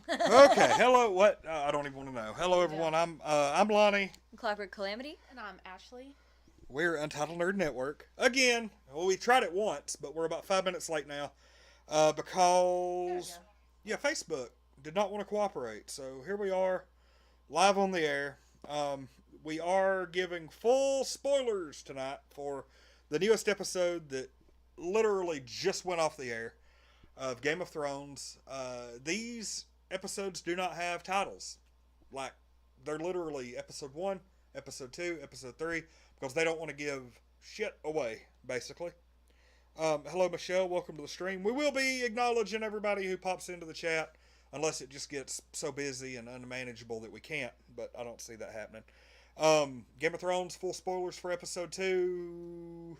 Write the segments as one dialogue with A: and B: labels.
A: Okay, hello. What? I don't even want to know. Hello,
B: Yeah.
A: everyone. I'm Lonnie.
C: Clockwork Calamity.
B: And I'm Ashley.
A: We're Untitled Nerd Network again. Well, we tried it once, but we're about 5 minutes late now
B: There we
A: because
B: go.
A: Facebook did not want to cooperate. So here we are, live on the air. Um, we are giving full spoilers tonight for the newest episode that literally just went off the air of Game of Thrones. These episodes do not have titles. Like, they're literally episode 1, episode 2, episode 3, because they don't want to give shit away, basically. Hello, Michelle. Welcome to the stream. We will be acknowledging everybody who pops into the chat, unless it just gets so busy and unmanageable that we can't, but I don't see that happening. Game of Thrones, full spoilers for episode 2.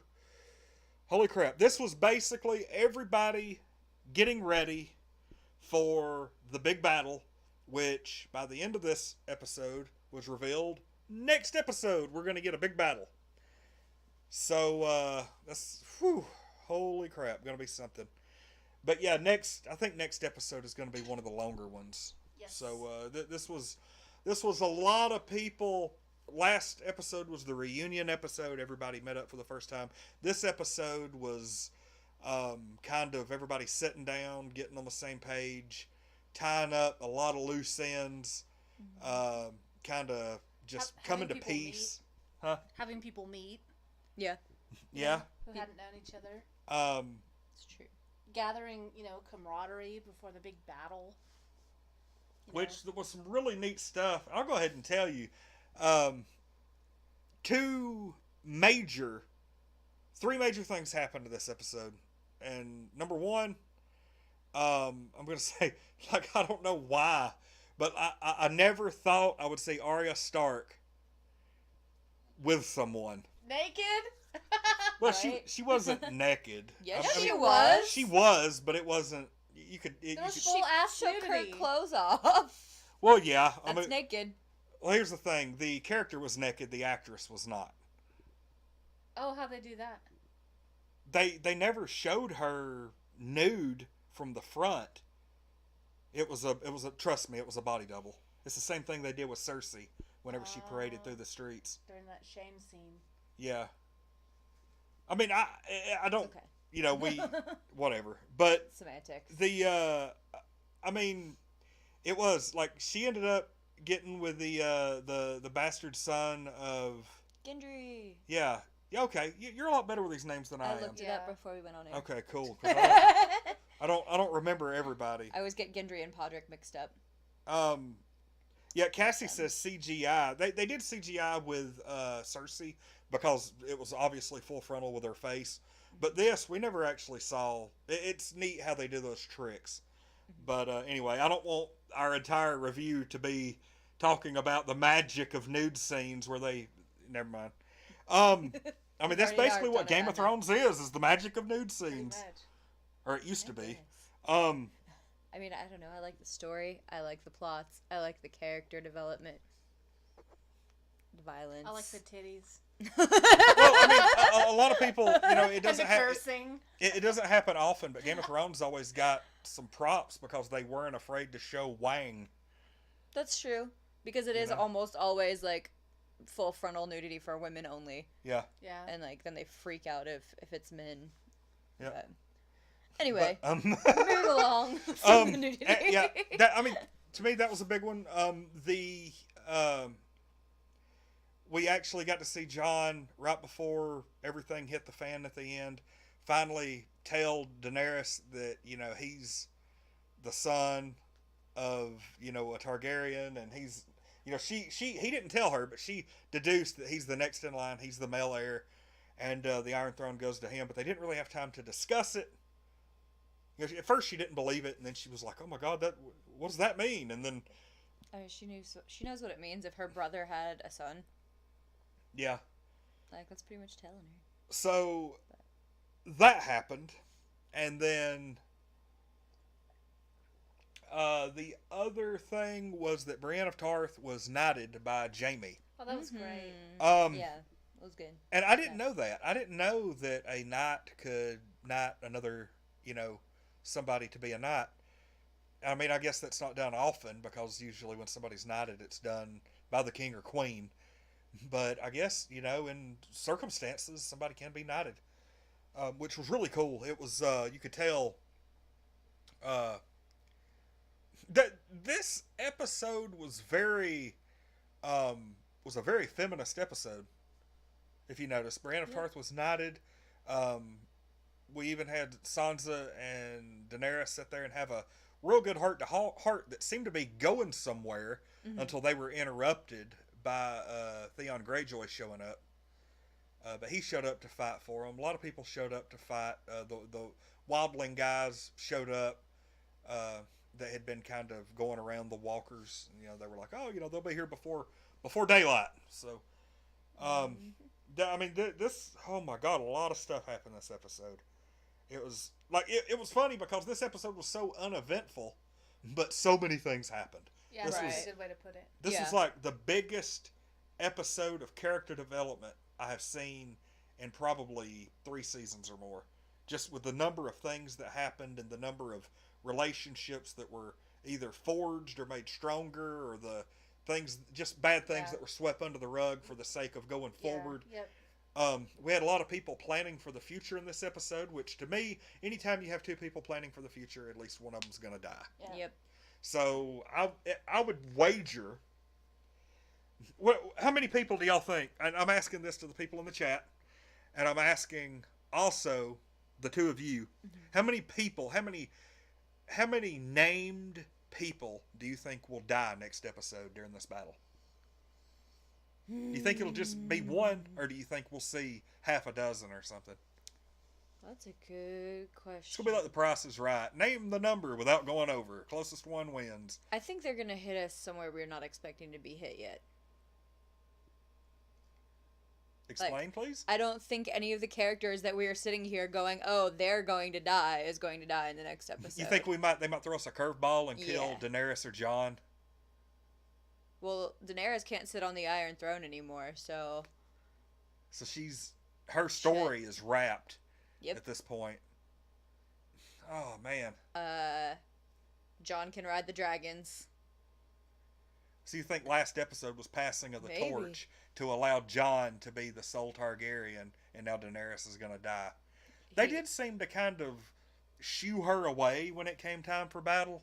A: Holy crap. This was basically everybody getting ready for the big battle, which by the end of this episode was revealed. Next episode, we're going to get a big battle. So, that's, whew, holy crap, going to be something. But yeah, I think next episode is going to be one of the longer ones.
B: Yes.
A: So, this was a lot of people. Last episode was the reunion episode. Everybody met up for the first time. This episode was kind of everybody sitting down, getting on the same page, tying up a lot of loose ends, kind of just coming to peace. Huh?
B: Having people meet.
C: Yeah,
A: Yeah.
B: Who hadn't known each other.
C: it's true.
B: Gathering, camaraderie before the big battle.
A: Which there was some really neat stuff. I'll go ahead and tell you. Three major things happened to this episode. And number one, I'm going to say, like, I don't know why, but I never thought I would see Arya Stark with someone.
B: Naked?
A: Well,
C: Right?
A: she wasn't naked.
C: Yes,
A: I mean,
C: she was.
A: She was, but it wasn't. You could.
B: There was
A: you
B: full
A: could
B: ass
C: Took her
B: nudity.
C: clothes off.
A: well, yeah. I
C: That's
A: mean,
C: naked.
A: well, here's the thing: the character was naked, the actress was not.
B: Oh, how'd they do that?
A: They never showed her nude from the front. It was a trust me, it was a body double. It's the same thing they did with Cersei whenever she paraded through the streets.
B: During that shame scene.
A: Yeah. I mean, I don't.
C: Okay.
A: We whatever. But
C: Semantics.
A: I mean, it was like she ended up getting with the bastard son of.
C: Gendry.
A: Yeah. Yeah. Okay. You're a lot better with these names than I
C: I
A: am.
C: looked it
B: Yeah.
C: up before we went on air.
A: Okay. Cool. 'Cause I don't remember everybody.
C: I always get Gendry and Podrick mixed up.
A: Yeah, Cassie says CGI. They did CGI with Cersei because it was obviously full frontal with her face. But this, we never actually saw. It's neat how they do those tricks. But anyway, I don't want our entire review to be talking about the magic of nude scenes where they. Never mind. I mean, that's
C: already
A: basically
C: are
A: what
C: done
A: Game
C: it,
A: of
C: I know.
A: Thrones is the magic of nude
B: Pretty
A: scenes.
B: much.
A: Or it used to be.
C: Yes. I mean, I don't know. I like the story. I like the plots. I like the character development. The violence.
B: I like the titties.
A: Well, I mean, a lot of people, it
B: And
A: doesn't
B: the
A: happen.
B: cursing.
A: It doesn't happen often, but Game of Thrones always got some props because they weren't afraid to show Wang.
C: That's true. Because it is
A: know?
C: almost always like full frontal nudity for women only.
A: Yeah.
B: Yeah.
C: And like then they freak out if it's men.
A: Yeah.
C: But anyway,
A: But,
C: moving along from the nudity.
A: yeah. I mean, to me, that was a big one. We actually got to see Jon right before everything hit the fan at the end. Finally, tell Daenerys that he's the son of a Targaryen, and he's he didn't tell her, but she deduced that he's the next in line. He's the male heir, and the Iron Throne goes to him. But they didn't really have time to discuss it. At first, she didn't believe it, and then she was like, "Oh my God, what does that mean?" And then,
C: She knows what it means if her brother had a son.
A: yeah.
C: Like that's pretty much telling her.
A: So that happened, and then the other thing was that Brienne of Tarth was knighted by Jaime.
B: Oh, that was great.
C: Yeah, it was good.
A: And I didn't know that. I didn't know that a knight could knight another, somebody to be a knight. I mean, I guess that's not done often because usually when somebody's knighted, it's done by the king or queen. But I guess, in circumstances, somebody can be knighted, which was really cool. It was, you could tell uh, that this episode was a very feminist episode. If you notice, Brienne of Tarth was knighted. Um, we even had Sansa and Daenerys sit there and have a real good heart to heart that seemed to be going somewhere until they were interrupted by Theon Greyjoy showing up. But he showed up to fight for them. A lot of people showed up to fight. The Wildling guys showed up. That had been kind of going around the walkers. They were like, oh, they'll be here before daylight. So, I mean, this. Oh my God, a lot of stuff happened this episode. It was like it was funny because this episode was so uneventful, but so many things happened.
B: Yeah,
A: this
B: that's a good way to put it.
A: This was like the biggest episode of character development I have seen in probably 3 seasons or more. Just with the number of things that happened and the number of relationships that were either forged or made stronger, or the things, just bad things that were swept under the rug for the sake of going forward.
B: Yep.
A: We had a lot of people planning for the future in this episode, which to me, anytime you have 2 people planning for the future, at least one of them's going to die.
B: Yeah.
C: Yep.
A: So I would wager. How many people do y'all think? And I'm asking this to the people in the chat, and I'm asking also the 2 of you. How many people? How many named people do you think will die next episode during this battle? Do you think it'll just be 1, or do you think we'll see half a dozen or something?
C: That's a good question.
A: It's gonna be like The Price is Right. Name the number without going over. Closest one wins.
C: I think they're gonna hit us somewhere we're not expecting to be hit yet.
A: Explain, please.
C: I don't think any of the characters that we are sitting here going, oh, they're going to die, is going to die in the next episode.
A: You think they might throw us a curveball and kill Daenerys or Jon?
C: Well, Daenerys can't sit on the Iron Throne anymore, so
A: her story is wrapped
C: Yep.
A: at this point. Oh man.
C: Jon can ride the dragons.
A: So you think last episode was passing of the
C: Maybe.
A: torch to allow Jon to be the sole Targaryen, and now Daenerys is going to die? They did seem to kind of shoo her away when it came time for battle.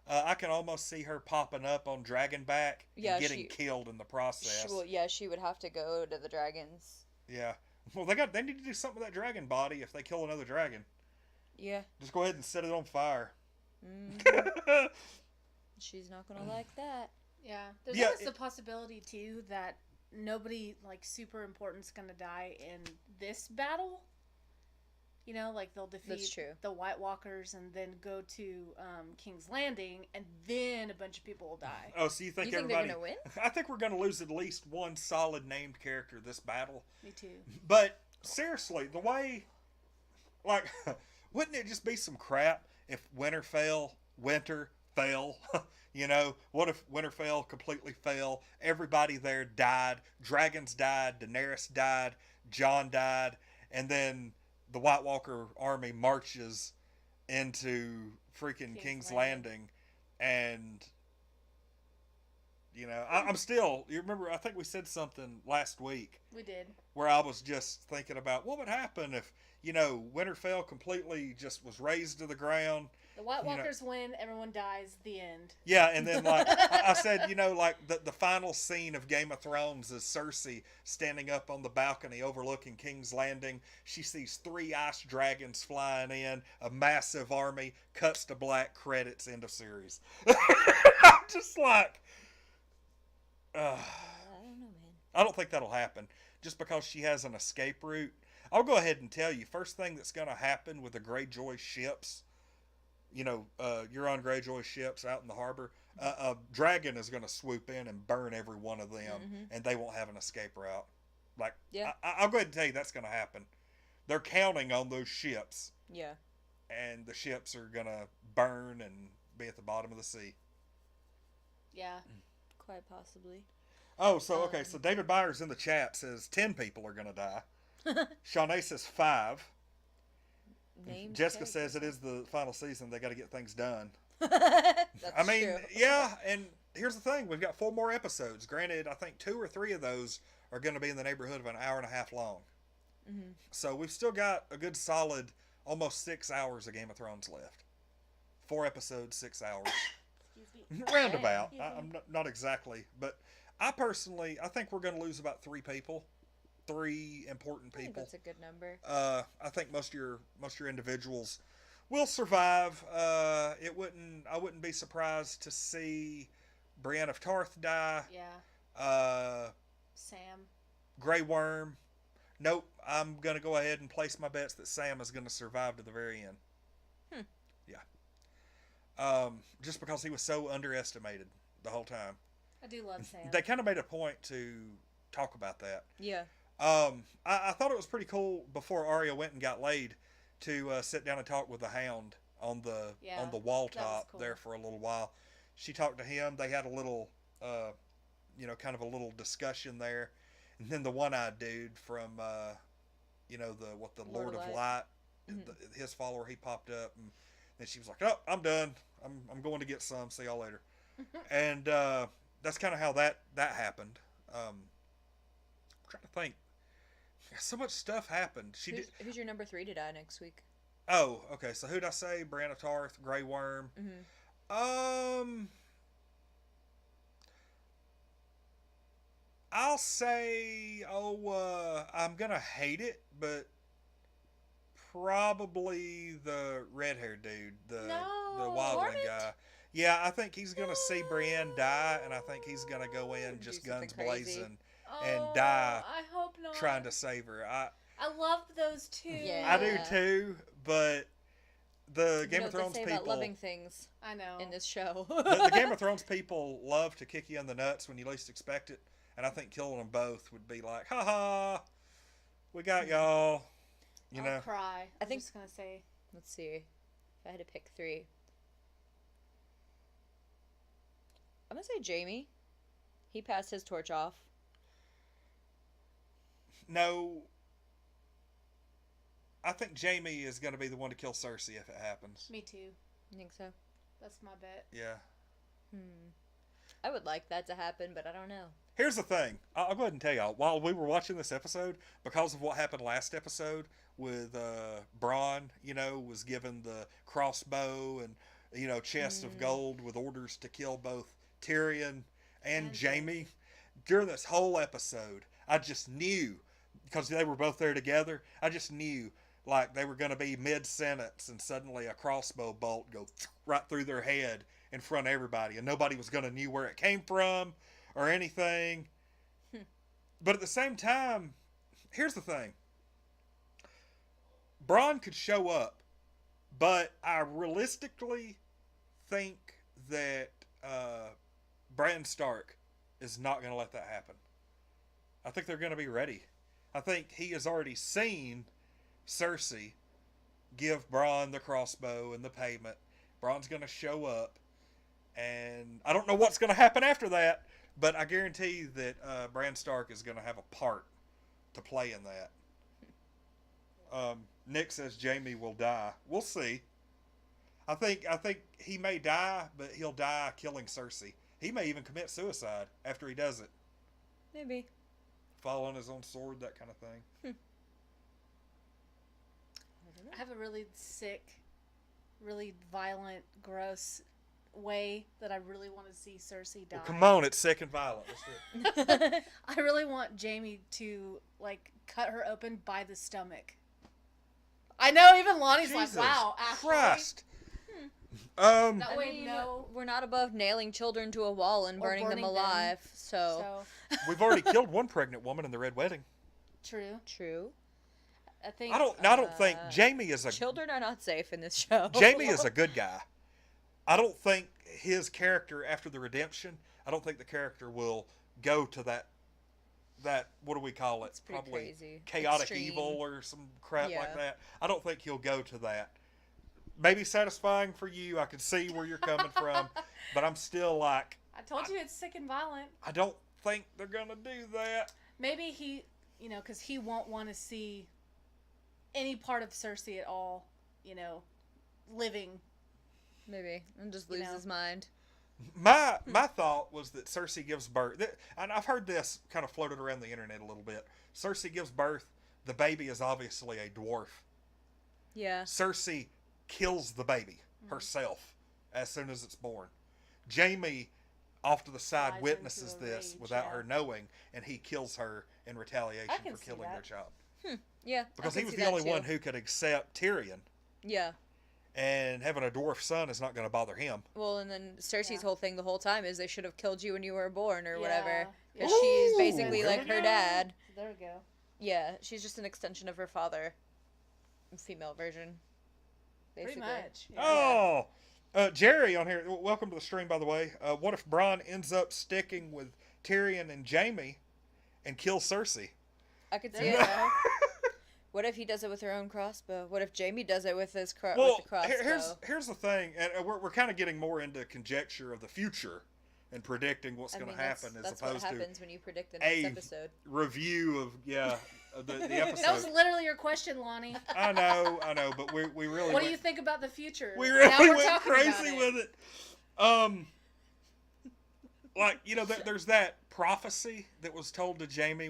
A: I can almost see her popping up on Dragonback and getting killed in the process.
C: She would have to go to the dragons.
A: Yeah. Well, they need to do something with that dragon body if they kill another dragon.
C: Yeah.
A: Just go ahead and set it on fire.
C: She's not gonna like that.
B: Yeah. There's always the possibility too that nobody super important's gonna die in this battle. Like they'll defeat the White Walkers and then go to King's Landing, and then a bunch of people will die.
A: Oh, so you think
C: they're gonna win?
A: I think we're gonna lose at least one solid named character this battle.
B: Me too.
A: But seriously, the way, wouldn't it just be some crap if Winter fell? What if Winterfell completely fell? Everybody there died. Dragons died. Daenerys died. Jon died. And then the White Walker army marches into freaking King's Landing. And, I'm still, you remember, I think we said something last week.
B: We did.
A: Where I was just thinking about what would happen if, Winterfell completely just was razed to the ground.
B: The White Walkers win, everyone dies, the end.
A: Yeah, and then I said, the final scene of Game of Thrones is Cersei standing up on the balcony overlooking King's Landing. She sees 3 ice dragons flying in, a massive army, cuts to black, credits, end of series. I'm just like,
C: I don't know, man.
A: I don't think that'll happen just because she has an escape route. I'll go ahead and tell you, first thing that's going to happen with the Greyjoy ships, Euron Greyjoy ships out in the harbor, a dragon is going to swoop in and burn every one of them, and they won't have an escape route. I'll go ahead and tell you that's going to happen. They're counting on those ships.
C: Yeah.
A: And the ships are going to burn and be at the bottom of the sea.
B: Yeah.
C: Quite possibly.
A: Oh, so David Byers in the chat says 10 people are going to die. Shawnee says 5. Jessica says it is the final season. They got to get things done.
C: That's
A: mean,
C: true.
A: yeah, and here's the thing: we've got 4 more episodes. Granted, I think 2 or 3 of those are going to be in the neighborhood of an hour and a half long.
C: Mm-hmm.
A: So we've still got a good solid almost 6 hours of Game of Thrones left. 4 episodes, 6 hours. Roundabout. I'm not exactly, but I think we're going to lose about 3 people, 3 important people.
C: I think that's a good number.
A: I think most of your individuals will survive. I wouldn't be surprised to see Brienne of Tarth die.
B: Yeah. Sam.
A: Grey Worm. Nope. I'm gonna go ahead and place my bets that Sam is gonna survive to the very end. Yeah. Just because he was so underestimated the whole time.
B: I do love Sam.
A: They kind of made a point to talk about that.
C: Yeah.
A: I thought it was pretty cool before Arya went and got laid to sit down and talk with the Hound on the wall top cool. There for a little while. She talked to him. They had a little, kind of a little discussion there. And then the one-eyed dude from, the Lord of Light, his follower, he popped up, and then she was like, "Oh, I'm done. I'm going to get some. See y'all later." And that's kind of how that happened. I'm trying to think. So much stuff happened.
C: Who's your number 3 to die next week?
A: Oh, okay. So who'd I say? Brienne of Tarth, Grey Worm.
C: Mm-hmm.
A: I'll say, I'm gonna hate it, but probably the red-haired dude, the wildling guy. Yeah, I think he's gonna see Brienne die, and I think he's gonna go in just guns blazing. And die.
B: I hope not.
A: Trying to save her. I
B: love those two.
C: Yeah.
A: I do too, but the Game of Thrones people
C: about loving things.
B: I know
C: in this show.
A: the Game of Thrones people love to kick you in the nuts when you least expect it, and I think killing them both would be like, ha ha, we got y'all.
B: I'll cry. I'm just gonna say.
C: Let's see. If I had to pick 3, I'm gonna say Jaime. He passed his torch off.
A: No, I think Jaime is going to be the one to kill Cersei if it happens.
B: Me too.
C: You think so?
B: That's my bet.
A: Yeah.
C: I would like that to happen, but I don't know.
A: Here's the thing. I'll go ahead and tell y'all. While we were watching this episode, because of what happened last episode with Bronn, was given the crossbow and, chest of gold with orders to kill both Tyrion and Jaime. During this whole episode, I just knew, because they were both there together, I just knew like they were going to be mid-sentence and suddenly a crossbow bolt go right through their head in front of everybody, and nobody was going to know where it came from or anything. But at the same time, here's the thing. Bronn could show up, but I realistically think that Bran Stark is not going to let that happen. I think they're going to be ready. I think he has already seen Cersei give Bronn the crossbow and the payment. Bronn's going to show up, and I don't know what's going to happen after that, but I guarantee that Bran Stark is going to have a part to play in that. Nick says Jaime will die. We'll see. I think he may die, but he'll die killing Cersei. He may even commit suicide after he does it.
C: Maybe.
A: Fall on his own sword, that kind of thing.
B: I have a really sick, really violent, gross way that I really want to see Cersei die.
A: Well, come on, it's sick and violent. Let's do it.
B: I really want Jaime to cut her open by the stomach. I know even Lonnie's
A: Jesus
B: like, "Wow, actually."
A: Christ.
B: That way,
C: we're not above nailing children to a wall and burning them alive. So
A: we've already killed one pregnant woman in the Red Wedding.
C: True.
A: I don't think Jaime is a.
C: Children are not safe in this show.
A: Jaime is a good guy. I don't think his character after the redemption. I don't think the character will go to that. What do we call it?
C: It's probably crazy.
A: Chaotic evil or some crap like that. I don't think he'll go to that. Maybe satisfying for you. I can see where you're coming from, but I'm still like.
B: I told you it's sick and violent.
A: I don't think they're gonna do that.
B: Maybe he, because he won't want to see any part of Cersei at all, living.
C: Maybe. And just lose his mind.
A: My thought was that Cersei gives birth, and I've heard this kind of floated around the internet a little bit. Cersei gives birth. The baby is obviously a dwarf.
C: Yeah.
A: Cersei kills the baby herself as soon as it's born. Jaime, off to the side, witnesses this without her knowing, and he kills her in retaliation for killing their child.
C: Yeah.
A: Because he was the only one who could accept Tyrion.
C: Yeah.
A: And having a dwarf son is not going to bother him.
C: Well, and then Cersei's whole thing the whole time is they should have killed you when you were born or whatever. Because she's basically like her dad.
B: There we go.
C: Yeah, she's just an extension of her father. Female version. Basically.
B: Pretty much.
A: Yeah. Oh! Jerry on here, welcome to the stream, by the way. What if Bronn ends up sticking with Tyrion and Jaime and kills Cersei?
C: I could see it. What if he does it with her own crossbow? What if Jaime does it with his with the crossbow?
A: Here's the thing, and we're kind of getting more into conjecture of the future and predicting what's going to happen
C: that's
A: opposed
C: what happens when you predict the next episode.
A: Review of the episode.
B: That was literally your question, Lonnie.
A: I know, but we really.
B: What do you think about the future?
A: We really went crazy with it. Like there's that prophecy that was told to Cersei.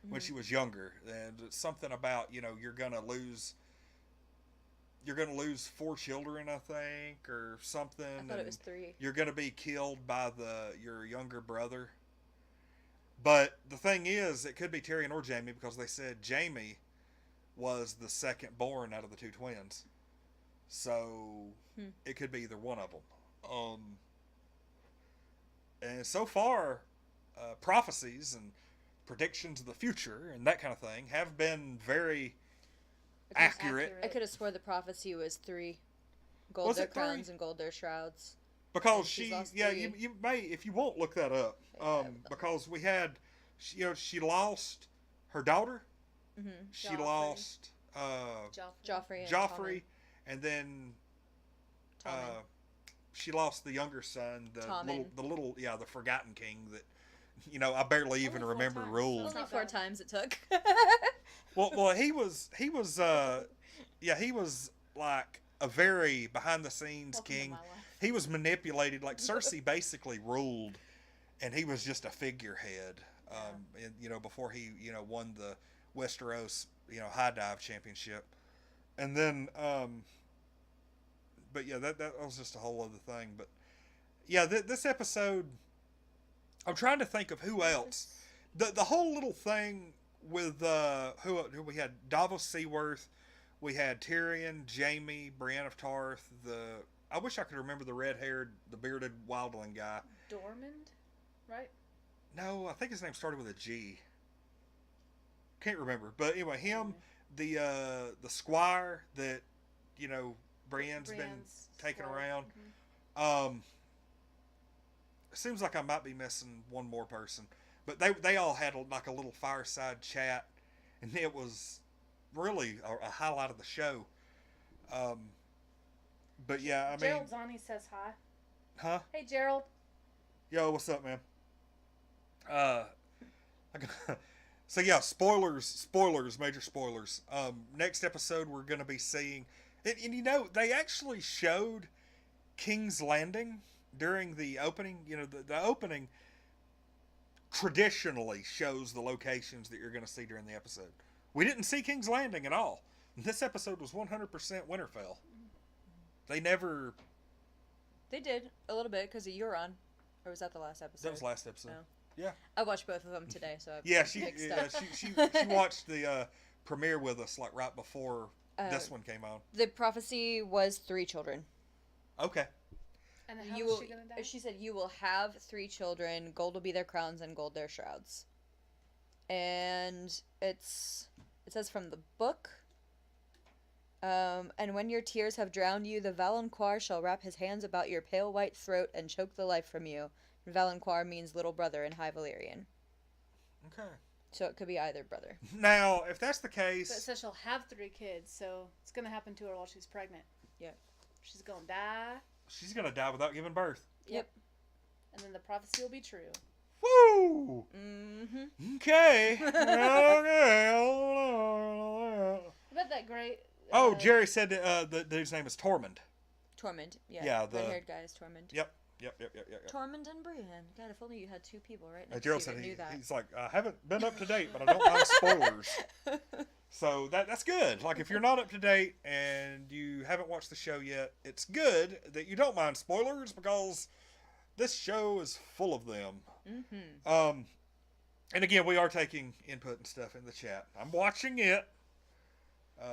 A: When she was younger, and it's something about you're gonna lose 4 children, I think, or something.
C: I thought it was 3.
A: You're gonna be killed by your younger brother. But the thing is, it could be Tyrion or Jaime because they said Jaime was the second born out of the 2 twins, so it could be either one of them. And so far, prophecies and predictions of the future and that kind of thing have been very accurate.
C: I could have swore the prophecy was 3 gold their crowns and gold their shrouds.
A: Because you may, if you won't, look that up. Because we had, she lost her daughter. Mm-hmm. She lost
C: Joffrey,
A: and then she lost the younger son, the Forgotten King that. I barely even remember rules.
C: Only 4 times it took.
A: well, he was like a very behind the scenes king. He was manipulated. Like Cersei basically ruled, and he was just a figurehead. Before he won the Westeros high dive championship, and then but yeah, that was just a whole other thing. But yeah, this episode. I'm trying to think of who else. The whole little thing with who we had Davos Seaworth, we had Tyrion, Jaime, Brienne of Tarth. I wish I could remember the red-haired, the bearded wildling guy.
B: Dormund, right?
A: No, I think his name started with a G. Can't remember, but anyway, him, the squire that Brienne's been taking around. Mm-hmm. It seems like I might be missing one more person, but they all had like a little fireside chat, and it was really a highlight of the show. But yeah, I mean,
B: Gerald Zani says hi.
A: Huh?
B: Hey, Gerald.
A: Yo, what's up, man? So yeah, spoilers, major spoilers. Next episode we're gonna be seeing, and they actually showed King's Landing. During the opening, the opening traditionally shows the locations that you're going to see during the episode. We didn't see King's Landing at all. This episode was 100% Winterfell. They never...
C: They did, a little bit, because of Euron. Or was that the last episode?
A: That was last episode. No. Yeah.
C: I watched both of them today, so
A: she watched the premiere with us, like, right before this one came on.
C: The prophecy was 3 children.
A: Okay.
B: And how is she gonna die?
C: She said you will have 3 children. Gold will be their crowns and gold their shrouds. And it says from the book. And when your tears have drowned you, the Valancourt shall wrap his hands about your pale white throat and choke the life from you. Valancourt means little brother in High Valyrian.
A: Okay.
C: So it could be either brother.
A: Now, if that's the case...
B: But it says she'll have 3 kids, so it's going to happen to her while she's pregnant.
C: Yep.
B: She's going to die.
A: She's going to die without giving birth.
C: Yep.
B: And then the prophecy will be true.
A: Woo!
C: Mm-hmm.
A: Okay. Okay.
B: I bet that great...
A: Oh, Jerry said the dude's name is Tormund.
C: Tormund, yeah.
A: Yeah, the
C: red-haired guy is Tormund.
A: Yep.
C: Tormund and Brienne. God, if only you had two people right next
A: Gerald
C: to you
A: said
C: that knew that.
A: he's like, I haven't been up to date, but I don't mind spoilers. So that's good. Like, if you're not up to date and you haven't watched the show yet, it's good that you don't mind spoilers because this show is full of them. Mm-hmm. And again, we are taking input and stuff in the chat. I'm watching it.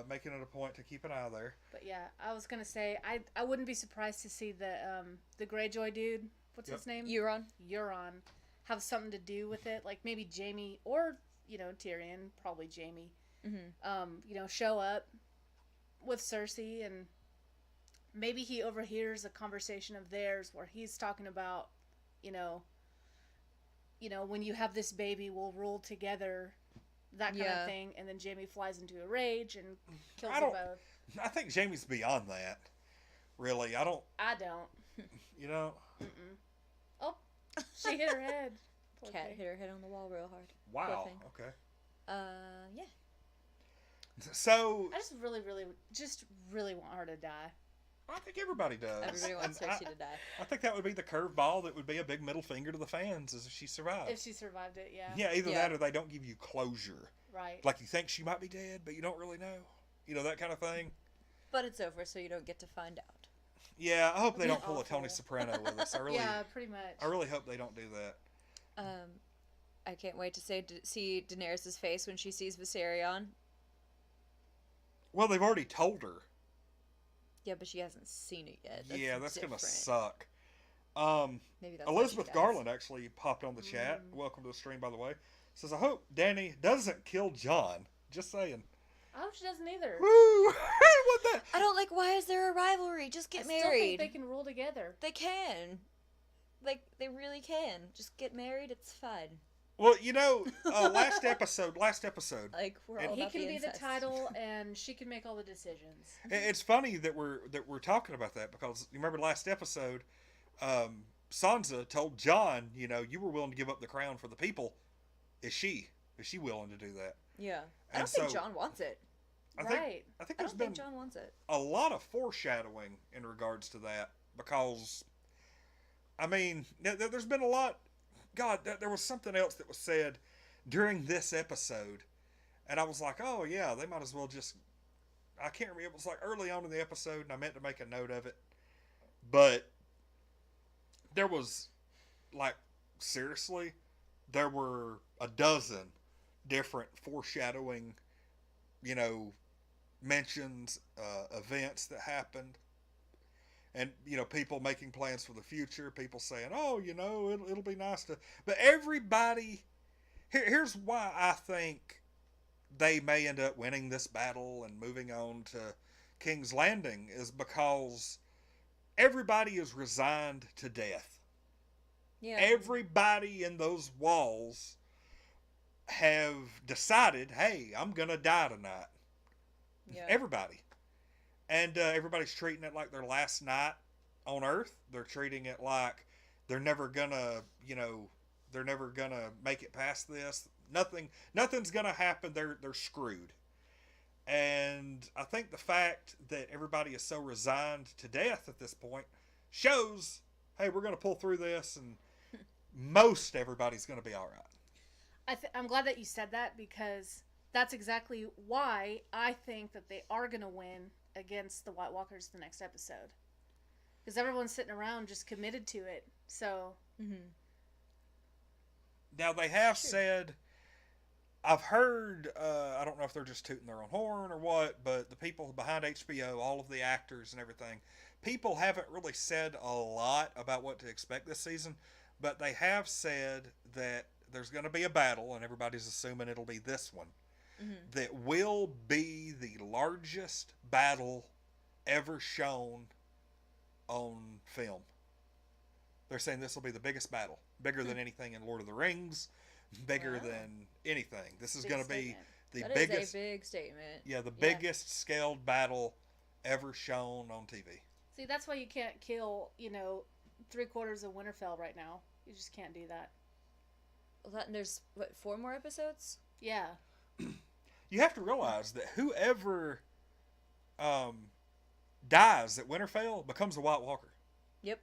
A: Making it a point to keep an eye there.
B: But yeah, I was gonna say I wouldn't be surprised to see the Greyjoy dude. What's his name?
C: Euron.
B: Have something to do with it, like maybe Jaime or Tyrion, probably Jaime. Mm-hmm. Show up with Cersei, and maybe he overhears a conversation of theirs where he's talking about, when you have this baby, we'll rule together. That kind of thing, and then Jaime flies into a rage and kills them both.
A: I think Jaime's beyond that. Really, I don't.
B: Mm-mm. Oh, she hit her head.
C: Cat hit her head on the wall real hard.
A: Wow. Okay.
C: Yeah.
A: So
B: I just really want her to die.
A: I think everybody does.
C: Everybody wants Cersei to die.
A: I think that would be the curveball. That would be a big middle finger to the fans, is if she survived.
B: If she survived it, yeah.
A: Yeah, either that or they don't give you closure.
B: Right.
A: Like, you think she might be dead, but you don't really know. That kind of thing.
C: But it's over, so you don't get to find out.
A: Yeah, I hope they don't pull a Tony Soprano with us.
B: Yeah, pretty much.
A: I really hope they don't do that.
C: I can't wait to see Daenerys' face when she sees Viserion.
A: Well, they've already told her.
C: Yeah, but she hasn't seen it yet.
A: That's gonna suck.
C: Maybe that's
A: Elizabeth Garland actually popped on the chat. Welcome to the stream, by the way. Says, I hope Dany doesn't kill Jon. Just saying.
B: I hope she doesn't either.
A: Woo! What the?
C: I don't like. Why is there a rivalry? Just get married.
B: I still think they can rule together.
C: They can. Like, they really can. Just get married. It's fine.
A: Well, last episode.
C: Like, we're all
B: he
C: about
B: can
C: the
B: be
C: incest.
B: the title, and she can make all the decisions.
A: It's funny that we're talking about that because you remember last episode, Sansa told Jon, you were willing to give up the crown for the people. Is she willing to do that?
C: Yeah, I don't think Jon wants it.
A: I think there's been
C: Jon wants it.
A: A lot of foreshadowing in regards to that because, there's been a lot. God, there was something else that was said during this episode, and I was like, oh yeah, they might as well just. I can't remember. It was like early on in the episode, and I meant to make a note of it, but there was, like, seriously, there were a dozen different foreshadowing, mentions, events that happened. And, people making plans for the future, people saying, oh, it'll be nice to... But everybody... Here's why I think they may end up winning this battle and moving on to King's Landing, is because everybody is resigned to death. Yeah. Everybody in those walls have decided, hey, I'm going to die tonight. Yeah. Everybody. And everybody's treating it like their last night on Earth. They're treating it like they're never gonna, they're never gonna make it past this. Nothing's gonna happen. They're screwed. And I think the fact that everybody is so resigned to death at this point shows, hey, we're gonna pull through this, and most everybody's gonna be all right.
B: I'm glad that you said that, because that's exactly why I think that they are gonna win against the White Walkers the next episode, because everyone's sitting around just committed to it. So
A: now they have said, I've heard, I don't know if they're just tooting their own horn or what, but the people behind HBO, all of the actors and everything, people haven't really said a lot about what to expect this season, but they have said that there's going to be a battle, and everybody's assuming it'll be this one. That will be the largest battle ever shown on film. They're saying this will be the biggest battle. Bigger than anything in Lord of the Rings. Bigger than anything. This is going to be the biggest...
C: That is a big statement.
A: Yeah, the biggest scaled battle ever shown on TV.
B: See, that's why you can't kill, 3/4 of Winterfell right now. You just can't do that.
C: Well, there's, 4 more episodes?
B: Yeah.
A: You have to realize that whoever dies at Winterfell becomes a White Walker.
C: Yep.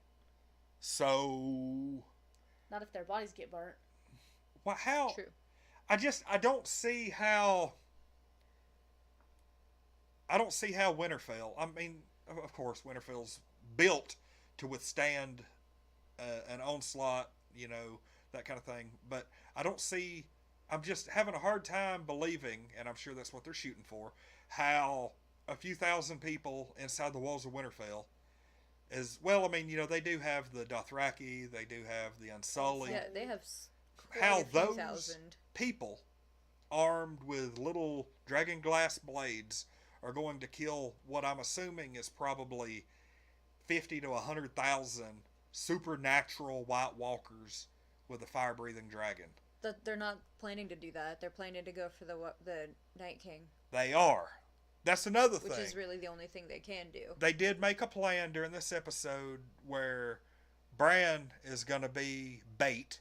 A: So.
B: Not if their bodies get burnt.
A: Well, how?
C: True.
A: I don't see how. I don't see how Winterfell. I mean, of course, Winterfell's built to withstand an onslaught, that kind of thing. But I don't see. I'm just having a hard time believing, and I'm sure that's what they're shooting for, how a few thousand people inside the walls of Winterfell is, well, I mean, they do have the Dothraki, they do have the Unsullied.
C: Yeah, they have
A: how
C: a few
A: those
C: thousand
A: people armed with little dragon glass blades are going to kill what I'm assuming is probably 50 to 100,000 supernatural White Walkers with a fire-breathing dragon.
C: They're not planning to do that. They're planning to go for the Night King.
A: They are. That's another thing.
C: Which is really the only thing they can do.
A: They did make a plan during this episode where Bran is going to be bait,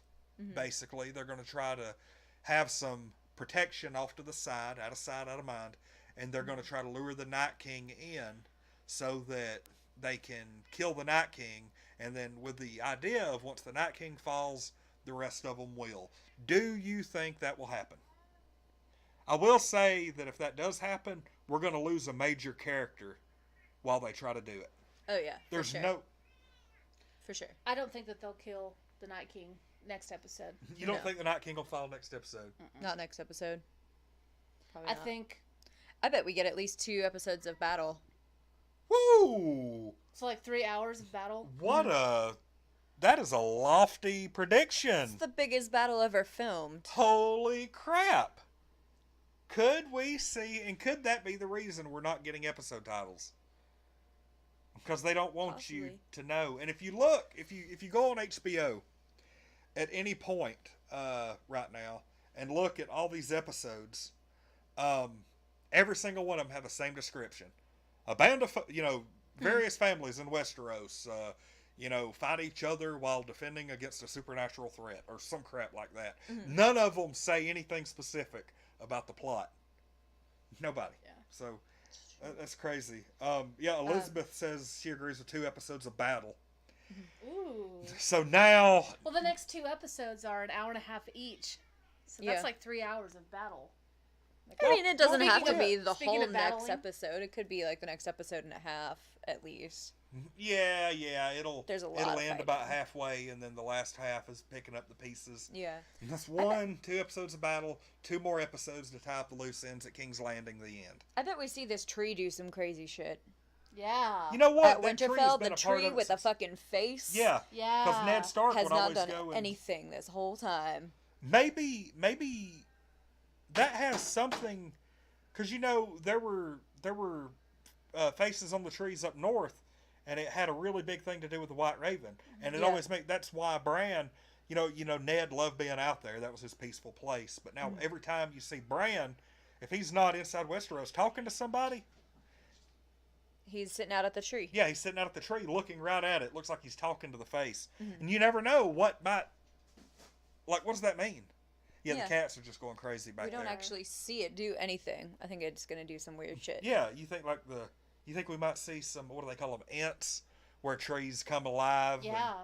A: basically. They're going to try to have some protection off to the side, out of sight, out of mind, and they're going to try to lure the Night King in so that they can kill the Night King, and then with the idea of once the Night King falls, the rest of them will. Do you think that will happen? I will say that if that does happen, we're going to lose a major character while they try to do it.
C: Oh, yeah.
A: There's
C: sure.
A: no...
C: For sure.
B: I don't think that they'll kill the Night King next episode.
A: You don't think the Night King will fall next episode?
C: Not next episode. Probably
B: I
C: not.
B: think...
C: I bet we get at least 2 episodes of battle.
A: Woo!
B: So like 3 hours of battle?
A: That is a lofty prediction.
C: It's the biggest battle ever filmed.
A: Holy crap. Could we see, and could that be the reason we're not getting episode titles? Because they don't want you to know. And if you look, if you go on HBO at any point right now and look at all these episodes, every single one of them have the same description. A band of, various families in Westeros, fight each other while defending against a supernatural threat or some crap like that. Mm-hmm. None of them say anything specific about the plot. Nobody. Yeah. So that's crazy. Elizabeth says she agrees with 2 episodes of battle.
B: Ooh.
A: So now...
B: Well, the next 2 episodes are an hour and a half each. So that's like 3 hours of battle.
C: I mean, it doesn't have to be the whole next episode. It could be like the next episode and a half, at least.
A: Yeah. It'll end about
C: fighting.
A: halfway, and then the last half is picking up the pieces.
C: Yeah.
A: And that's 2 episodes of battle, 2 more episodes to tie up the loose ends at King's Landing, the end.
C: I bet we see this tree do some crazy shit.
B: Yeah.
A: You know what?
C: At Winterfell, the tree with a fucking face.
A: Yeah.
B: Yeah.
A: Because Ned Stark
C: has
A: would
C: not
A: always
C: done
A: go
C: anything this whole time.
A: Maybe that has something, because there were faces on the trees up north, and it had a really big thing to do with the White Raven, and it always that's why Bran, Ned loved being out there. That was his peaceful place. But now every time you see Bran, if he's not inside Westeros talking to somebody,
C: he's sitting out at the tree.
A: Yeah, he's sitting out at the tree looking right at it. Looks like he's talking to the face, and you never know what might. Like, what does that mean? Yeah, the cats are just going crazy back there.
C: We don't actually see it do anything. I think it's going to do some weird shit.
A: Yeah, you think we might see some, what do they call them, ants, where trees come alive?
B: Yeah.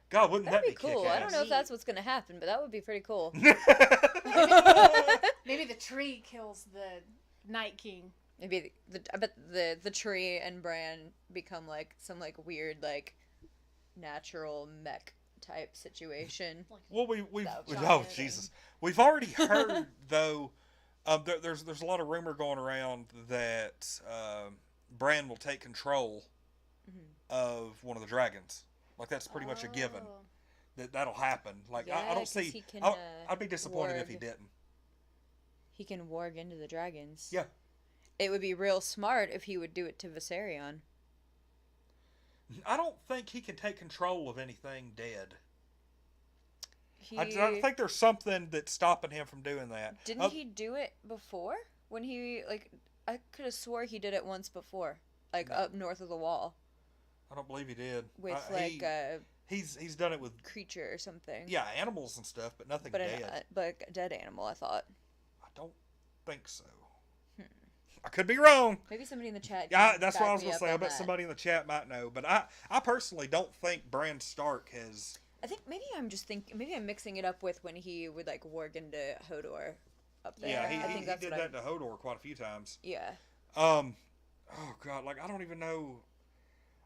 A: God, wouldn't that be
C: cool?
A: kick-ass?
C: I don't know if that's what's going to happen, but that would be pretty cool.
B: Maybe the tree kills the Night King.
C: Maybe I bet the tree and Bran become like some like weird like natural mech type situation.
A: Well, Jesus, we've already heard though. There's a lot of rumor going around that Bran will take control of one of the dragons. Like that's pretty much a given that'll happen. Like I don't see. I'd be disappointed if he didn't.
C: He can warg into the dragons.
A: Yeah.
C: It would be real smart if he would do it to Viserion.
A: I don't think he can take control of anything dead. I think there's something that's stopping him from doing that.
C: Didn't he do it before? When he, I could have swore he did it once before. Up north of the wall.
A: I don't believe he did.
C: With,
A: he's done it with...
C: creature or something.
A: Yeah, animals and stuff, but nothing dead.
C: But a dead animal, I thought.
A: I don't think so. I could be wrong.
C: Maybe somebody in the chat.
A: Yeah, that's what I was gonna say. I bet somebody in the chat might know, but I personally don't think Bran Stark has.
C: I think maybe I'm mixing it up with when he would like warg into Hodor up there.
A: Yeah,
C: I think
A: he did that to Hodor quite a few times.
C: Yeah.
A: Oh God, like I don't even know.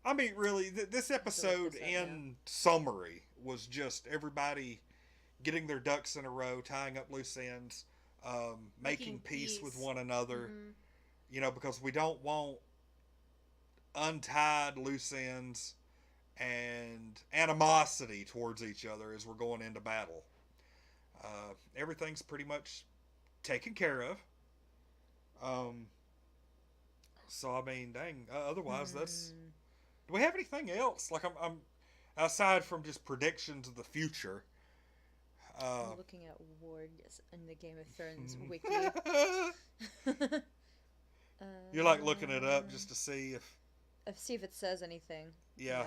A: I mean, really, this episode in summary was just everybody getting their ducks in a row, tying up loose ends, making peace with one another. Mm-hmm. You know, because we don't want untied loose ends and animosity towards each other as we're going into battle. Everything's pretty much taken care of. So I mean, dang. Otherwise, that's. Do we have anything else? Like I'm aside from just predictions of the future.
C: I'm looking at wargs in the Game of Thrones wiki.
A: You're like looking it up just to see if
C: it says anything.
A: Yeah.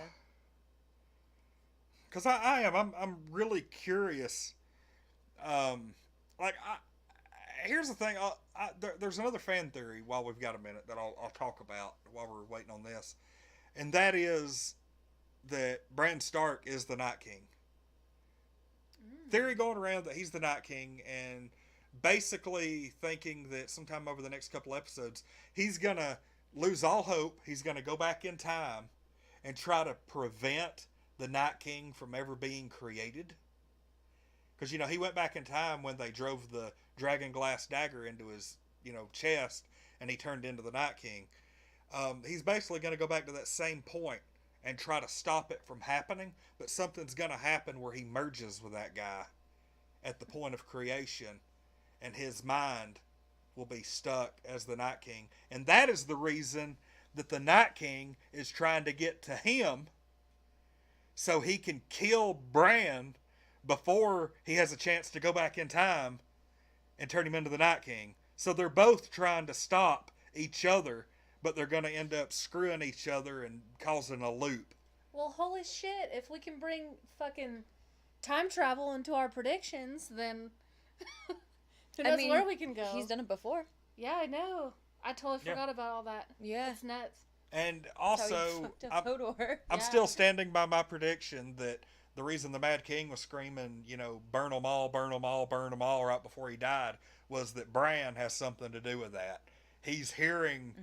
A: Because I am. I'm really curious. Here's the thing. There's another fan theory while we've got a minute that I'll talk about while we're waiting on this. And that is that Bran Stark is the Night King. Theory going around that he's the Night King, and basically thinking that sometime over the next couple episodes, he's going to lose all hope. He's going to go back in time and try to prevent the Night King from ever being created. Because, you know, he went back in time when they drove the dragon glass dagger into his, chest, and he turned into the Night King. He's basically going to go back to that same point and try to stop it from happening, but something's going to happen where he merges with that guy at the point of creation, and his mind will be stuck as the Night King. And that is the reason that the Night King is trying to get to him so he can kill Bran before he has a chance to go back in time and turn him into the Night King. So they're both trying to stop each other, but they're going to end up screwing each other and causing a loop.
B: Well, holy shit, if we can bring fucking time travel into our predictions, then who knows where we can go.
C: He's done it before.
B: Yeah, I know. I totally forgot about all that.
C: Yeah.
B: It's nuts.
A: And also, I'm still standing by my prediction that the reason the Mad King was screaming, burn them all, burn them all, burn them all right before he died was that Bran has something to do with that. He's hearing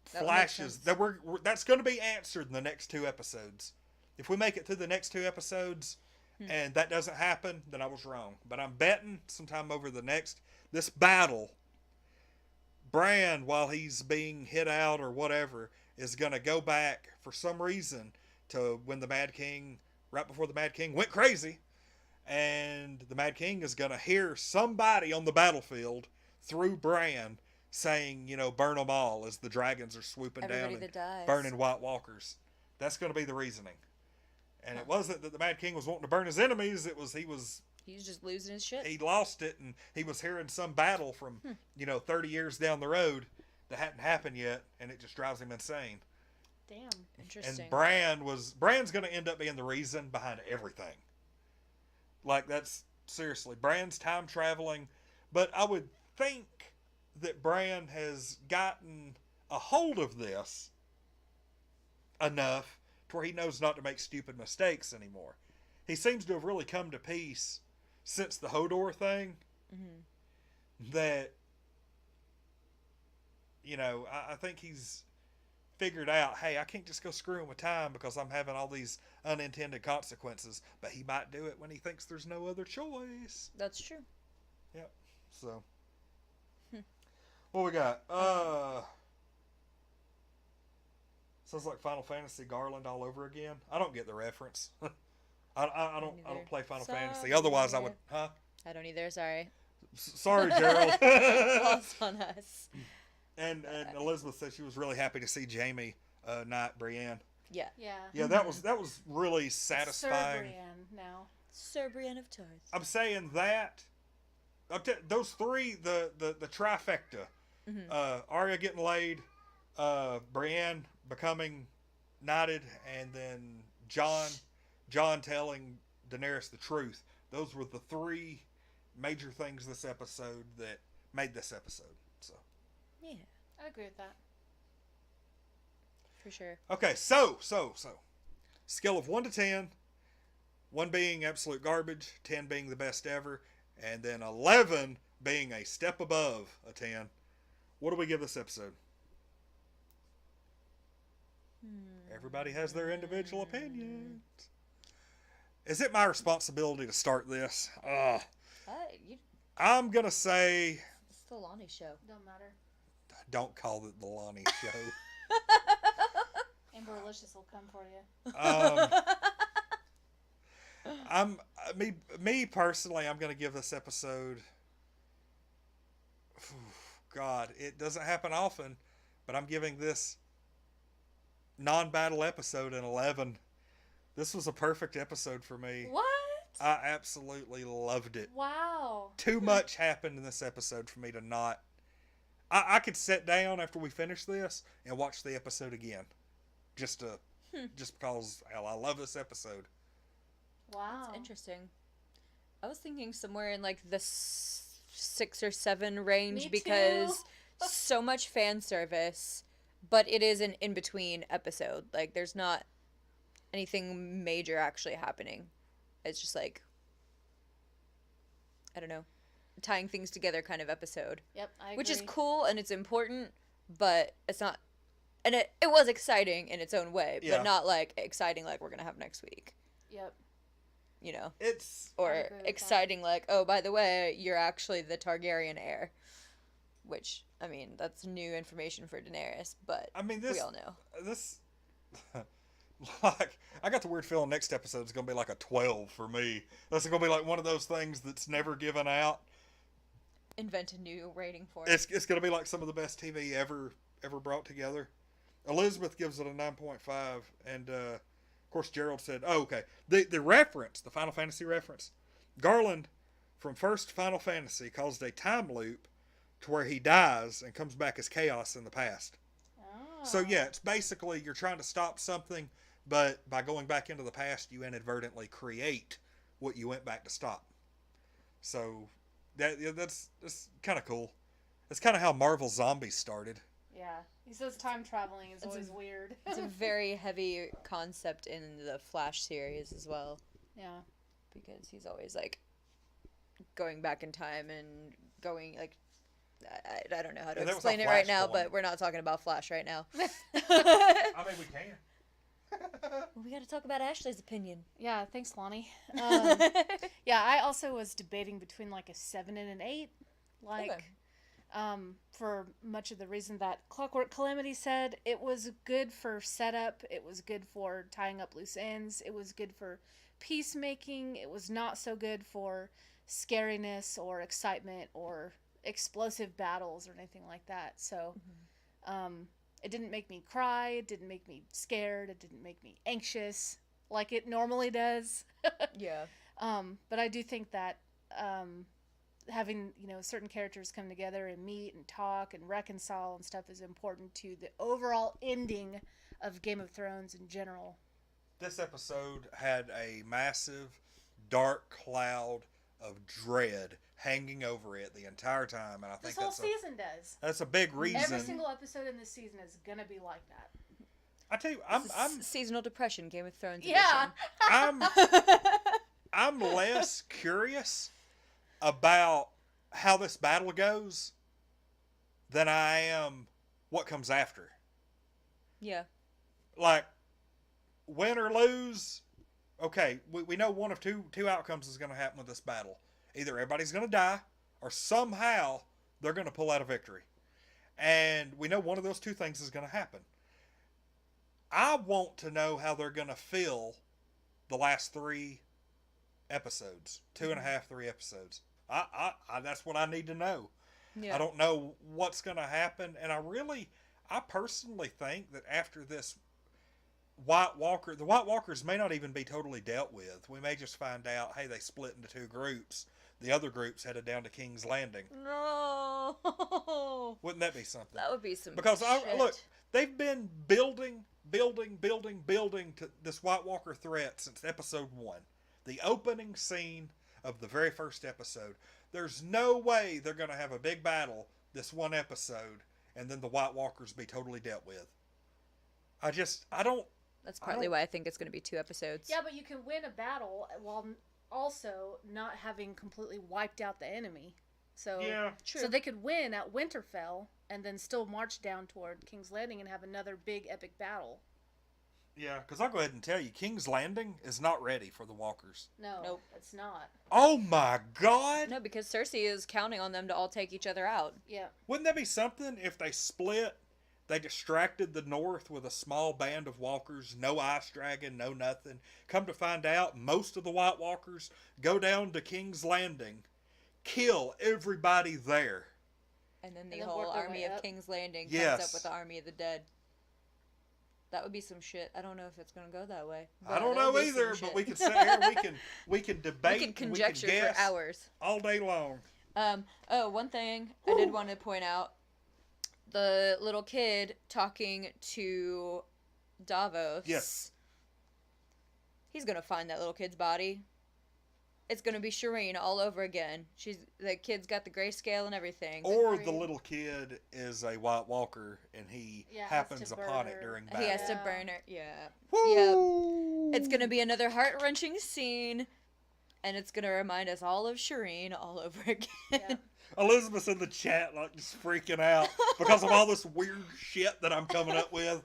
A: flashes that's going to be answered in the next 2 episodes. If we make it through the next 2 episodes and that doesn't happen, then I was wrong. But I'm betting sometime over this battle, Bran, while he's being hit out or whatever, is going to go back for some reason to when the Mad King, right before the Mad King went crazy, and the Mad King is going to hear somebody on the battlefield through Bran saying, burn them all as the dragons are swooping down and burning White Walkers. That's going to be the reasoning. And it wasn't that the Mad King was wanting to burn his enemies. It was he was
C: just losing his shit.
A: He lost it, and he was hearing some battle from 30 years down the road that hadn't happened yet, and it just drives him insane.
B: Damn,
C: interesting.
A: And Bran's going to end up being the reason behind everything. Like, that's seriously, Bran's time traveling, but I would think that Bran has gotten a hold of this enough to where he knows not to make stupid mistakes anymore. He seems to have really come to peace since the Hodor thing. That, I think he's figured out, hey, I can't just go screwing with time because I'm having all these unintended consequences. But he might do it when he thinks there's no other choice.
C: That's true.
A: Yep. So, what we got? Sounds like Final Fantasy Garland all over again. I don't get the reference. I don't play Final Fantasy. Otherwise, I would. Huh?
C: I don't either. Sorry.
A: Sorry, Gerald.
C: Lost on us.
A: And Elizabeth said she was really happy to see Jamie knight Brienne.
C: Yeah.
A: Yeah. That was really satisfying.
B: Sir Brienne now.
C: Sir Brienne of Tarth.
A: I'm saying that. Those 3, the trifecta. Arya getting laid, Brienne becoming knighted, and then Jon telling Daenerys the truth. Those were the 3 major things this episode that made this episode. So,
C: yeah.
B: I agree with that.
C: For sure.
A: Okay, so. Scale of 1 to 10. 1 being absolute garbage, 10 being the best ever, and then 11 being a step above a 10. What do we give this episode? Everybody has their individual opinions. Is it my responsibility to start this? I'm going to say...
C: It's the Lonnie show.
B: Don't matter.
A: Don't call it the Lonnie show.
B: Amber Alicious will come for you.
A: Me personally, I'm going to give this episode... God, it doesn't happen often, but I'm giving this non-battle episode an 11. This was a perfect episode for me.
B: What?
A: I absolutely loved it.
B: Wow.
A: Too much happened in this episode for me to not... I could sit down after we finish this and watch the episode again. Just because I love this episode.
B: Wow.
C: That's interesting. I was thinking somewhere in like the 6 or 7 range.
B: Me
C: because
B: too.
C: so much fan service, but it is an in-between episode. Like, there's not anything major actually happening. It's just like, I don't know, tying things together kind of episode.
B: Yep, I agree.
C: Which is cool and it's important, but it's not... And it was exciting in its own way, but not like exciting like we're going to have next week.
B: Yep.
C: You know?
A: Or
C: exciting like, oh, by the way, you're actually the Targaryen heir. Which, I mean, that's new information for Daenerys, but we all know.
A: This... Like, I got the weird feeling next episode is going to be like a 12 for me. That's going to be like one of those things that's never given out.
C: Invent a new rating for it.
A: It's going to be like some of the best TV ever brought together. Elizabeth gives it a 9.5, and of course Gerald said, "Oh, okay." The reference, the Final Fantasy reference, Garland from first Final Fantasy caused a time loop to where he dies and comes back as chaos in the past.
B: Oh.
A: So yeah, it's basically you're trying to stop something, but by going back into the past, you inadvertently create what you went back to stop. So that's kind of cool. That's kind of how Marvel Zombies started.
B: Yeah. He says time traveling is always weird.
C: It's a very heavy concept in the Flash series as well.
B: Yeah.
C: Because he's always, like, going back in time and going, like... I don't know how to explain it right now, but we're not talking about Flash right now.
A: I mean, we can.
C: Well, we got to talk about Ashley's opinion.
B: Yeah, thanks, Lonnie. Yeah, I also was debating between like a 7 and an 8. Like, for much of the reason that Clockwork Calamity said, it was good for setup. It was good for tying up loose ends. It was good for peacemaking. It was not so good for scariness or excitement or explosive battles or anything like that. So, it didn't make me cry. It didn't make me scared. It didn't make me anxious like it normally does.
C: Yeah.
B: But I do think that having, certain characters come together and meet and talk and reconcile and stuff is important to the overall ending of Game of Thrones in general.
A: This episode had a massive dark cloud of dread hanging over it the entire time, and I think
B: this whole season does.
A: That's a big reason.
B: Every single episode in this season is gonna be like that.
A: I tell you, I'm
C: seasonal depression, Game of Thrones.
B: Yeah.
A: I'm less curious about how this battle goes than I am what comes after.
C: Yeah.
A: Like, win or lose, okay, we know one of two outcomes is going to happen with this battle. Either everybody's going to die, or somehow they're going to pull out a victory. And we know one of those two things is going to happen. I want to know how they're going to fill the last 3 episodes. 2.5, 3 episodes. I that's what I need to know.
C: Yeah.
A: I don't know what's going to happen. And I personally think that after this White Walker, the White Walkers may not even be totally dealt with. We may just find out, hey, they split into 2 groups. The other group's headed down to King's Landing.
C: No.
A: Wouldn't that be something?
C: That would be some
A: Because
C: shit.
A: Look, they've been building to this White Walker threat since episode 1. The opening scene of the very first episode. There's no way they're going to have a big battle this one episode and then the White Walkers be totally dealt with. I don't.
C: That's partly why I think it's going to be 2 episodes.
B: Yeah, but you can win a battle while also not having completely wiped out the enemy. So,
A: yeah,
C: true.
B: So they could win at Winterfell and then still march down toward King's Landing and have another big epic battle.
A: Yeah, because I'll go ahead and tell you, King's Landing is not ready for the Walkers.
B: No,
C: nope,
B: it's not.
A: Oh my God!
C: No, because Cersei is counting on them to all take each other out.
B: Yeah.
A: Wouldn't that be something if they split? They distracted the North with a small band of walkers, no ice dragon, no nothing. Come to find out, most of the White Walkers go down to King's Landing, kill everybody there.
C: And then the whole army of King's Landing comes up with the army of the dead. That would be some shit. I don't know if it's going to go that way.
A: I don't know either, but we can sit here, we can debate,
C: we can conjecture
A: we can guess
C: for hours.
A: All day long.
C: One thing I did want to point out. The little kid talking to Davos.
A: Yes.
C: He's going to find that little kid's body. It's going to be Shireen all over again. The kid's got the grayscale and everything.
A: Or the little kid is a White Walker and he happens upon it during battle.
C: He has to burn her. Yeah.
A: Woo!
C: Yep. It's going to be another heart-wrenching scene. And it's going to remind us all of Shireen all over again.
B: Yeah.
A: Elizabeth's in the chat, like, just freaking out because of all this weird shit that I'm coming up with,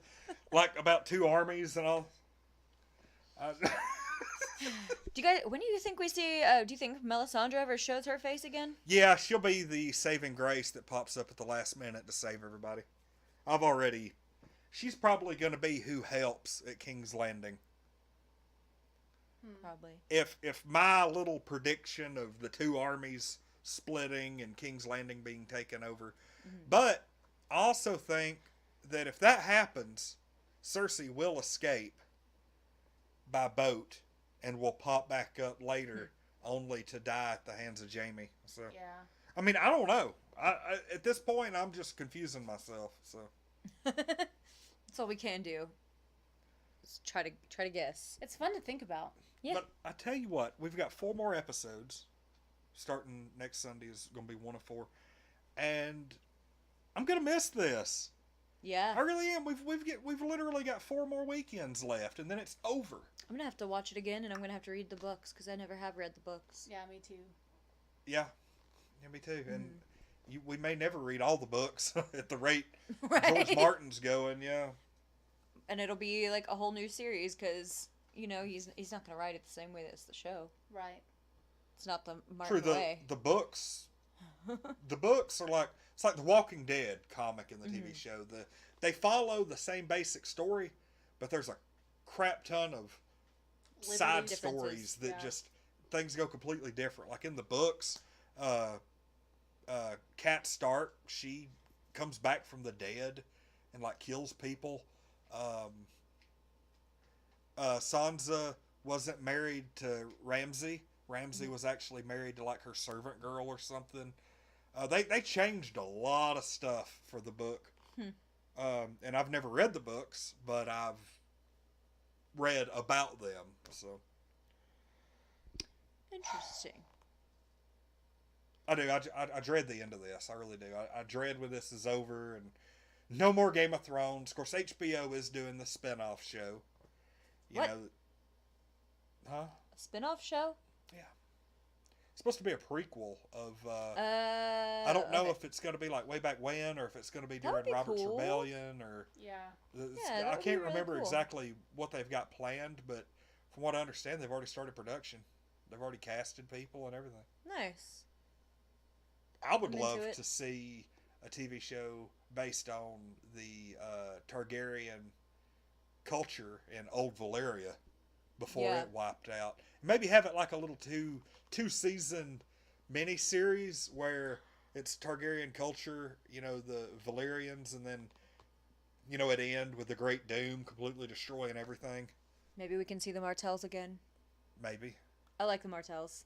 A: like, about 2 armies and all.
C: When do you think we see, do you think Melisandre ever shows her face again?
A: Yeah, she'll be the saving grace that pops up at the last minute to save everybody. She's probably going to be who helps at King's Landing.
C: Probably.
A: If my little prediction of the 2 armies splitting and King's Landing being taken over. Mm-hmm. But I also think that if that happens, Cersei will escape by boat and will pop back up later only to die at the hands of Jaime. So
B: yeah.
A: I mean, I don't know. I at this point, I'm just confusing myself. So
C: that's all we can do. Just try to guess.
B: It's fun to think about.
C: Yeah.
A: But I tell you what, we've got 4 more episodes. Starting next Sunday is going to be 1 of 4, and I'm going to miss this.
C: Yeah,
A: I really am. We've literally got 4 more weekends left, and then it's over.
C: I'm gonna have to watch it again, and I'm gonna have to read the books because I never have read the books.
B: Yeah, me too.
A: Yeah, me too. And we may never read all the books at the rate George Martin's going. Yeah,
C: and it'll be like a whole new series because he's not gonna write it the same way as the show.
B: Right.
C: It's not the Martin way.
A: The books. The books are like it's like the Walking Dead comic in the TV show. They follow the same basic story, but there's a crap ton of side stories that just things go completely different. Like in the books, Cat Stark, she comes back from the dead and like kills people. Sansa wasn't married to Ramsay. Ramsay was actually married to like her servant girl or something. They changed a lot of stuff for the book. And I've never read the books, but I've read about them. So
C: interesting.
A: I do. I dread the end of this. I really do. I dread when this is over and no more Game of Thrones. Of course, HBO is doing the spinoff show. You know. Huh?
C: A spinoff show?
A: Yeah. It's supposed to be a prequel of. I don't know if it's going to be like way back when, or if it's going to be during Robert's Rebellion, or.
B: Yeah.
A: I can't remember exactly what they've got planned, but from what I understand, they've already started production. They've already casted people and everything.
C: Nice.
A: I would love to see a TV show based on the Targaryen culture in old Valyria before it wiped out. Maybe have it like a little two-season mini-series where it's Targaryen culture, the Valyrians, and then, at the end with the Great Doom completely destroying everything.
C: Maybe we can see the Martells again.
A: Maybe.
C: I like the Martells.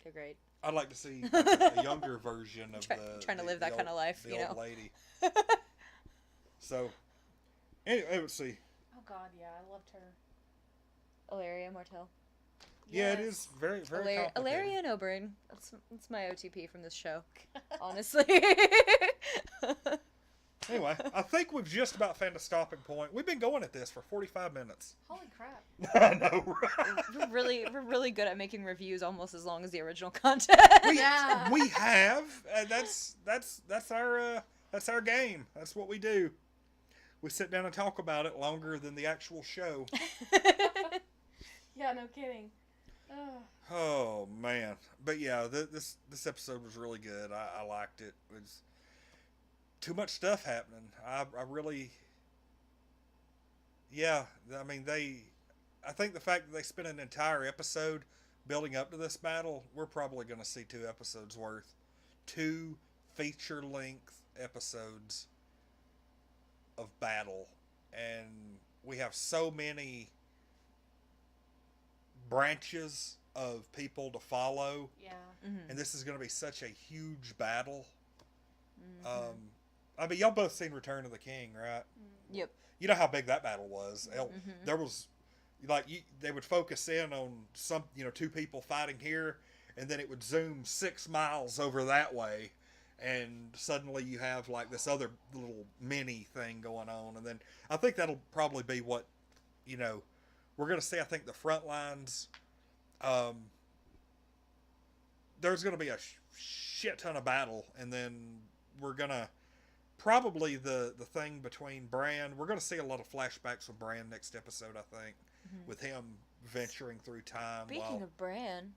C: They're great.
A: I'd like to see a younger version of
C: trying to live that kind of life,
A: the old lady. So, anyway, let's see.
B: Oh God, yeah, I loved her.
C: Ilaria Martell.
A: Yeah, it is very, very complicated.
C: Ilaria and Oberyn. That's my OTP from this show, honestly.
A: Anyway, I think we've just about found a stopping point. We've been going at this for 45 minutes.
B: Holy crap.
A: I know, right?
C: We're really good at making reviews almost as long as the original content.
A: We have. That's our game. That's what we do. We sit down and talk about it longer than the actual show.
B: Yeah, no kidding.
A: Oh man, but yeah, this episode was really good. I liked it. It was too much stuff happening. I really, yeah. I mean, I think the fact that they spent an entire episode building up to this battle, we're probably going to see 2 episodes worth, 2 feature-length episodes of battle, and we have so many branches of people to follow.
B: Yeah.
C: Mm-hmm.
A: And this is going to be such a huge battle. Mm-hmm. I mean, y'all both seen Return of the King, right?
C: Yep.
A: You know how big that battle was.
C: Mm-hmm.
A: There was, like, they would focus in on 2 people fighting here, and then it would zoom 6 miles over that way, and suddenly you have, like, this other little mini thing going on. And then I think that'll probably be what, we're going to see, I think, the front lines. There's going to be a shit ton of battle, and then we're going to probably the thing between Bran. We're going to see a lot of flashbacks with Bran next episode, I think, with him venturing through time.
C: Speaking of Bran,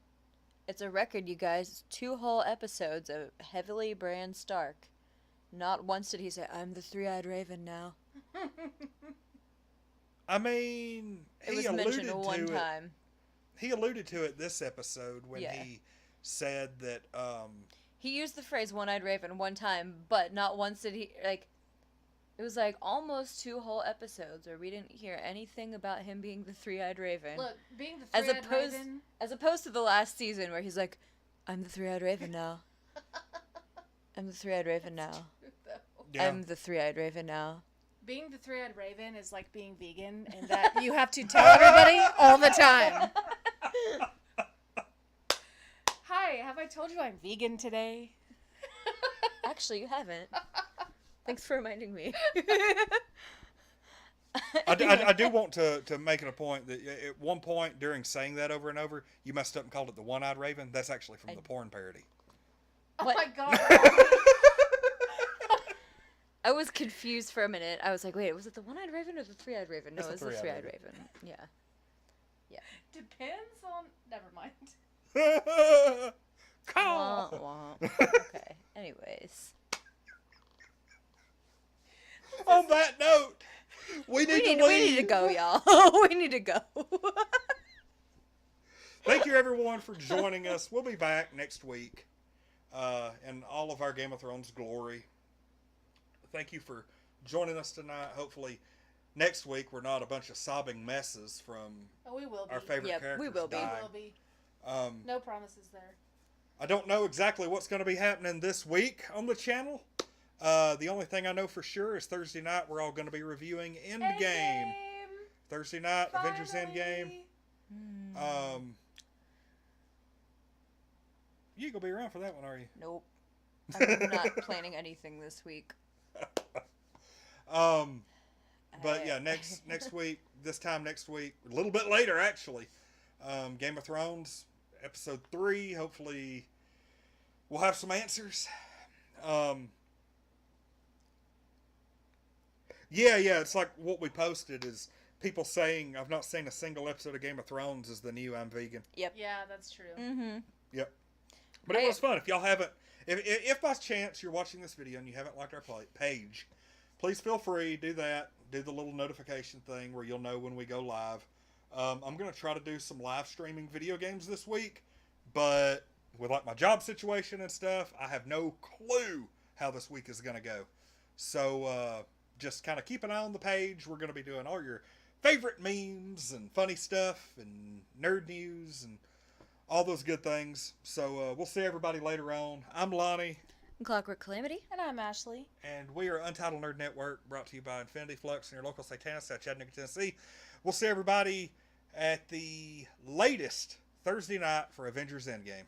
C: it's a record, you guys. 2 whole episodes of heavily Bran Stark. Not once did he say, "I'm the three-eyed raven now."
A: I mean,
C: it was mentioned one time.
A: He alluded to it this episode when he said that
C: he used the phrase "one-eyed raven" one time, but not once did he, like, it was like almost 2 whole episodes where we didn't hear anything about him being the three-eyed raven.
B: Look, being the three-eyed raven,
C: as opposed to the last season where he's like, "I'm the three-eyed raven now. I'm the three-eyed raven now.
A: Yeah.
C: I'm the three-eyed raven now."
B: Being the three-eyed raven is like being vegan, in that you have to tell everybody all the time. Hi, have I told you I'm vegan today?
C: Actually, you haven't. Thanks for reminding me.
A: I do want to make it a point that at one point during saying that over and over, you messed up and called it the one-eyed raven. That's actually from the porn parody.
C: What?
B: Oh my god.
C: I was confused for a minute. I was like, wait, was it the one-eyed raven or the three-eyed raven? No, it's the three-eyed raven. Yeah. Yeah.
B: Depends on... Never mind.
A: Call!
C: Okay. Anyways.
A: On that note, we need to leave.
C: We need to go, y'all. We need to go.
A: Thank you, everyone, for joining us. We'll be back next week in all of our Game of Thrones glory. Thank you for joining us tonight. Hopefully, next week we're not a bunch of sobbing messes from
B: we will be.
A: our favorite characters.
C: We will be.
A: dying.
B: We will be. No promises there.
A: I don't know exactly what's going to be happening this week on the channel. The only thing I know for sure is Thursday night we're all going to be reviewing Endgame. Thursday night, finally. Avengers Endgame. You gonna be around for that one, are you?
C: Nope. I'm not planning anything this week.
A: But yeah, next week, this time next week, a little bit later actually, Game of Thrones episode 3. Hopefully, we'll have some answers. Yeah, it's like what we posted is people saying I've not seen a single episode of Game of Thrones is the new I'm vegan.
C: Yep.
B: Yeah, that's true.
C: Mm-hmm.
A: Yep. But it was fun. If y'all haven't, if by chance you're watching this video and you haven't liked our page, please feel free, do that. Do the little notification thing where you'll know when we go live. I'm going to try to do some live streaming video games this week, but with like my job situation and stuff, I have no clue how this week is going to go. So just kind of keep an eye on the page. We're going to be doing all your favorite memes and funny stuff and nerd news and all those good things. So we'll see everybody later on. I'm Lonnie.
C: Clockwork Calamity.
B: And I'm Ashley.
A: And we are Untitled Nerd Network, brought to you by Infinity Flux and your local Satanist at Chattanooga, Tennessee. We'll see everybody at the latest Thursday night for Avengers Endgame.